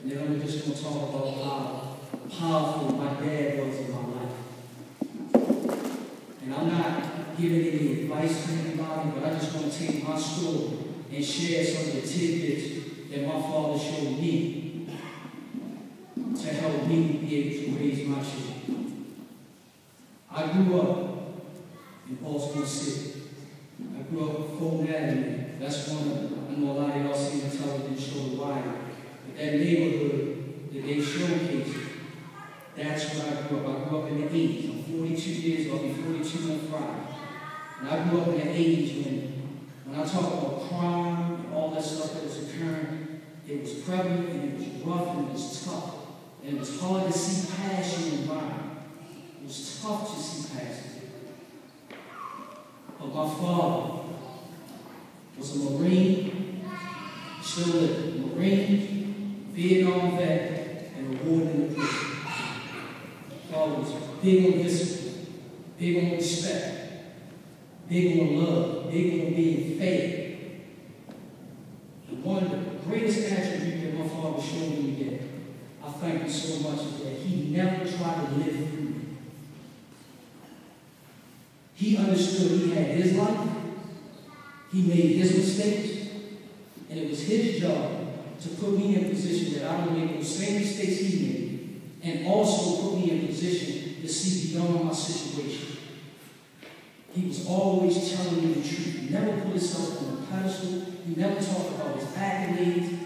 And then I'm just going to talk about how powerful my dad was in my life. And I'm not giving any advice to anybody, but I just want to take my story and share some of the tidbits that my father showed me to help me be able to raise my children. I grew up in Baltimore City. I grew up in Fulton Avenue. That's one of, I know a lot of y'all seen the television show The Wire. But that neighborhood that they showcased, that's where I grew up. I grew up in the 80s. I'm 42 years old. I'll be 42 on Friday. And I grew up in the 80s when I talk about crime and all that stuff that was occurring, it was prevalent and it was rough and it was tough. And it was hard to see past your environment. It was tough to see past it. But my father was a Marine, still living. Marine, Vietnam vet, and a warden in the prison. Father was big on discipline, big on respect, big on love, big on being fair. And one of the greatest attributes that my father showed me that I thank him so much is that he never tried to live through me. He understood he had his life, he made his mistakes, and it was his job to put me in a position that I don't make those same mistakes he made, and also put me in a position to see beyond my situation. He was always telling me the truth. He never put himself on a pedestal. He never talked about his accolades.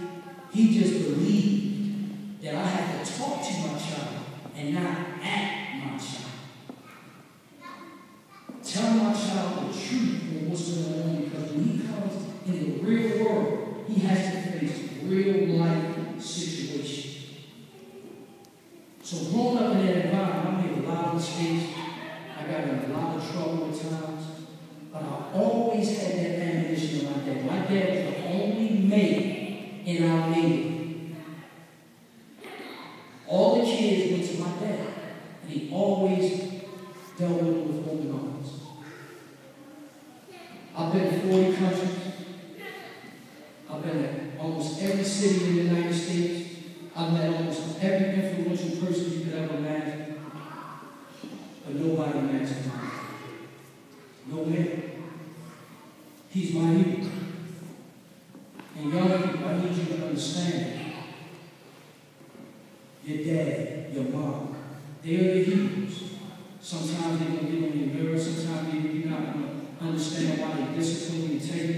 He just believed that I had to talk to my child and not act my child. Tell my child the truth of what's going on, because when he comes in the real world, he has to face real life situations. So growing up in that environment, I made a lot of mistakes. I got in a lot of trouble at times. But I always had that ammunition in my dad. My dad was the only man in our neighborhood. All the kids went to my dad, and he always dealt with them with open arms. I've been to 40 countries. I've been to almost every city in the United States. I've met almost every influential person you could ever imagine. But nobody matches mine. No man. He's my hero. And young people, I need you to understand. Your dad, your mom, they are your heroes. Sometimes they're going to get on your nerves. Sometimes you're not going to understand why they discipline you and take you.